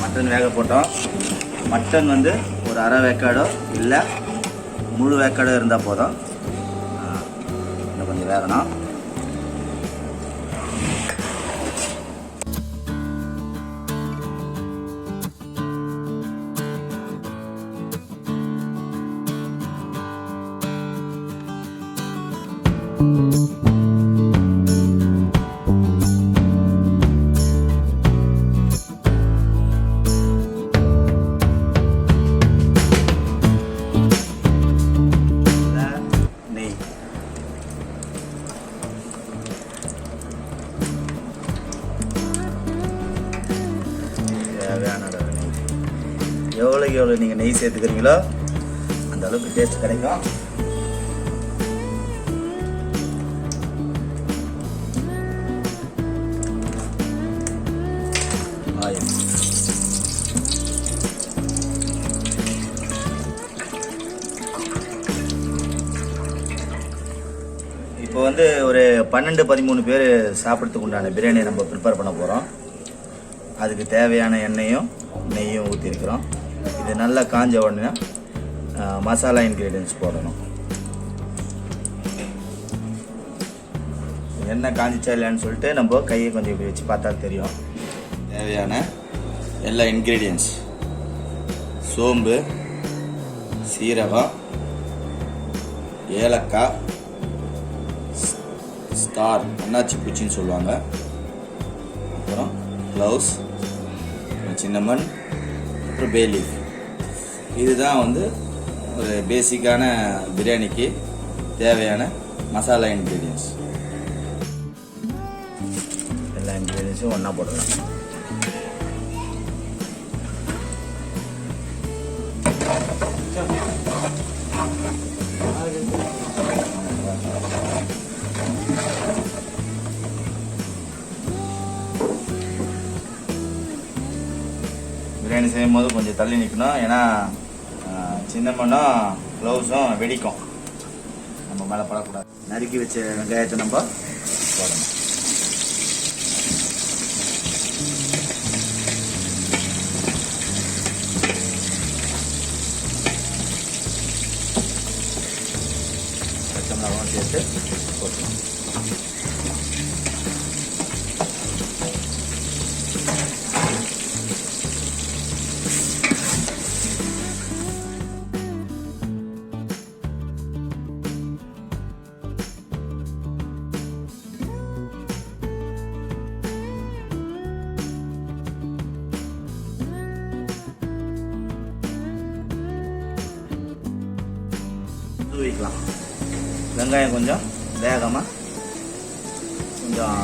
Mutton வேக போட்டோம். Mutton வந்து ஒரு அரை வேக்காடோ இல்லை முழு வேக்காடோ இருந்தால் போதும். இன்னும் கொஞ்சம் வேகணும். எவ்வளோக்கு எவ்வளோ நீங்கள் நெய் சேர்த்துக்கிறீங்களோ அந்த அளவுக்கு டேஸ்ட் கிடைக்கும். ஆயில் இப்போ வந்து ஒரு 12-13 பேர் சாப்பிட்றதுக்கு உண்டான பிரியாணி நம்ம ப்ரிப்பேர் பண்ண போகிறோம். அதுக்கு தேவையான எண்ணெயும் நெய்யும் ஊற்றிருக்கிறோம். இது நல்லா காஞ்ச உடனே மசாலா இன்க்ரீடியன்ஸ் போடணும். எண்ணெய் காஞ்சிச்சா இல்லைன்னு சொல்லிட்டு நம்ம கையை கொஞ்சம் இப்படி வச்சு பார்த்தா தெரியும். தேவையான எல்லா இன்க்ரீடியன்ஸ் சோம்பு, சீரகம், ஏலக்காய், ஸ்டார் அன்னாச்சி பூச்சின்னு சொல்லுவாங்க, அப்புறம் க்ளவுஸ், சின்னமன், அப்புறம் பே லீஃப். இதுதான் வந்து ஒரு பேசிக்கான பிரியாணிக்கு தேவையான மசாலா இன்க்ரீடியன்ஸ். எல்லா இன்க்ரீடியன்ஸும் ஒன்றா போடலாம். பிரியாணி செய்யும் போது கொஞ்சம் தள்ளி நிற்கணும். ஏன்னா சின்னமண்ணும் க்ளவுஸும் வெடிக்கும், நம்ம மேலே படக்கூடாது. நறுக்கி வச்ச வெங்காயத்தை நம்ம போடணும். பச்சை மிளகாவும் சேர்த்து போட்டுக்கணும். தூவிக்கலாம். வெங்காயம் கொஞ்சம் வேகமாக கொஞ்சம்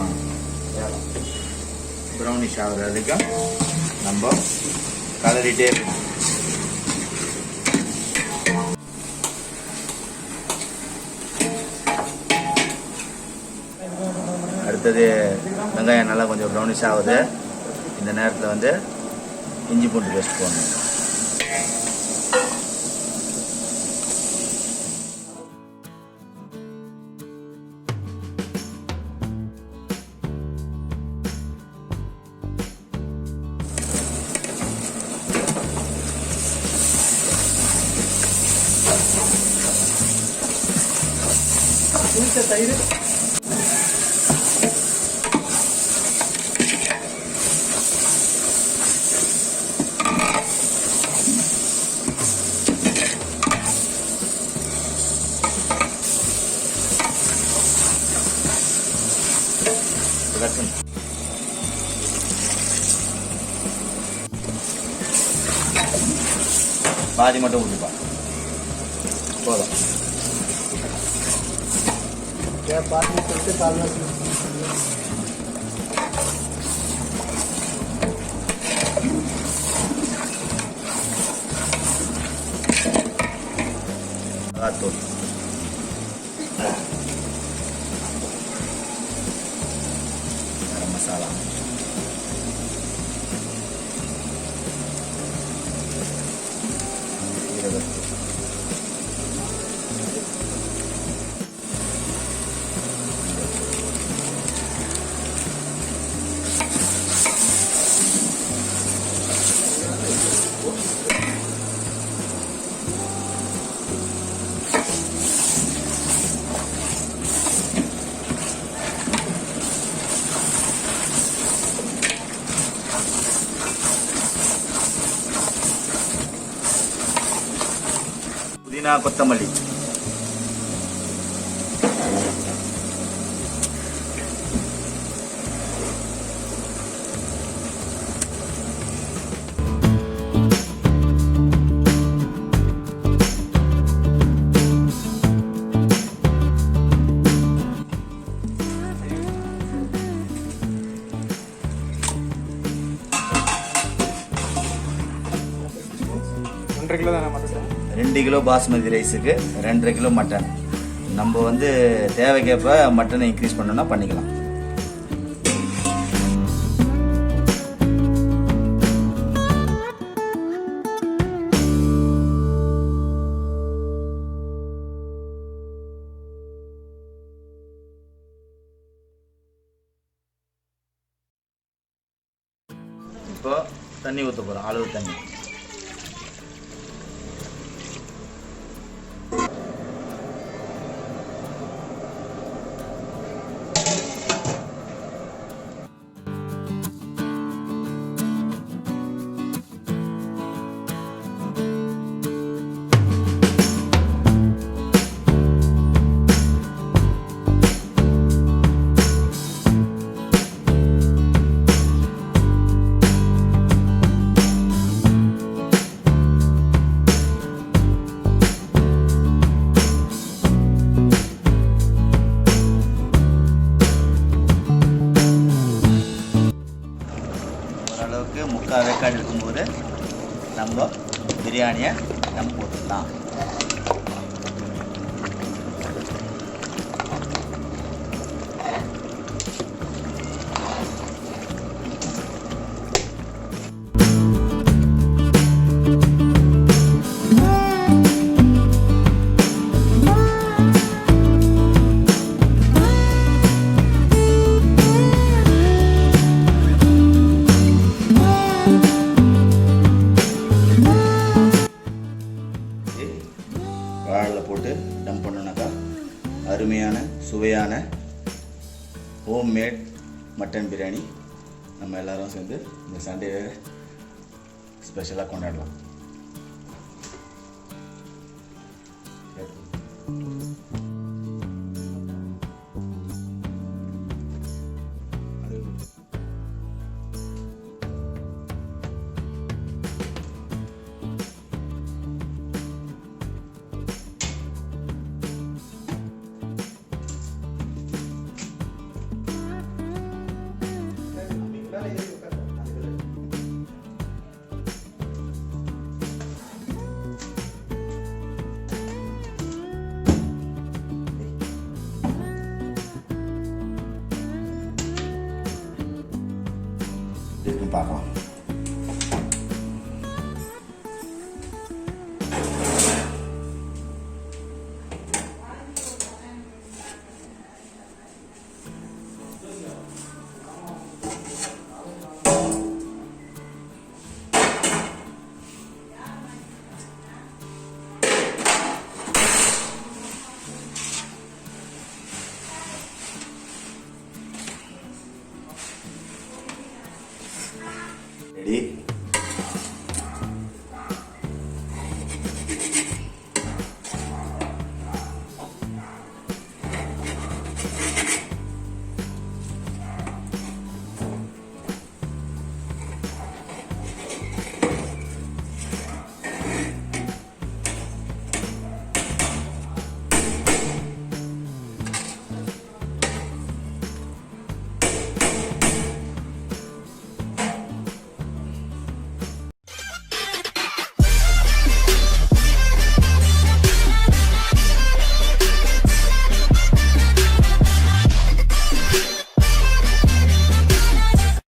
ப்ரௌனிஷ் ஆகிற வரைக்கும் நம்ம கலரிட்டே இருக்கணும். அடுத்தது வெங்காயம் நல்லா கொஞ்சம் ப்ரௌனிஷ் ஆகுது. இந்த நேரத்தில் வந்து இஞ்சி பூண்டு பேஸ்ட் போடணும். தயிர் பாதி மட்டும் ஊற்றிப்பா போதும். बाद में चलते डालना तो गरम मसाला புதினா கொத்தமல்லி கிலோ தானே மட்டன் 2 கிலோ பாஸ்மதி ரைஸுக்கு 2.5 கிலோ மட்டன். நம்ம வந்து தேவைக்கேற்ப மட்டனை இன்க்ரீஸ் பண்ணோம்னா பண்ணிக்கலாம். இப்போ தண்ணி ஊற்ற போகிறோம், அளவு தண்ணி. ஓரளவுக்கு முக்கால் வேக்காடு இருக்கும்போது நம்ம பிரியாணியை நம்ம போட்டுடலாம். வாழை போட்டு டம் பண்ணோன்னாக்கா அருமையான சுவையான ஹோம்மேட் மட்டன் பிரியாணி நம்ம எல்லாரும் சேர்ந்து இந்த சண்டே ஸ்பெஷலாக கொண்டாடலாம். பார்க்கலாம்.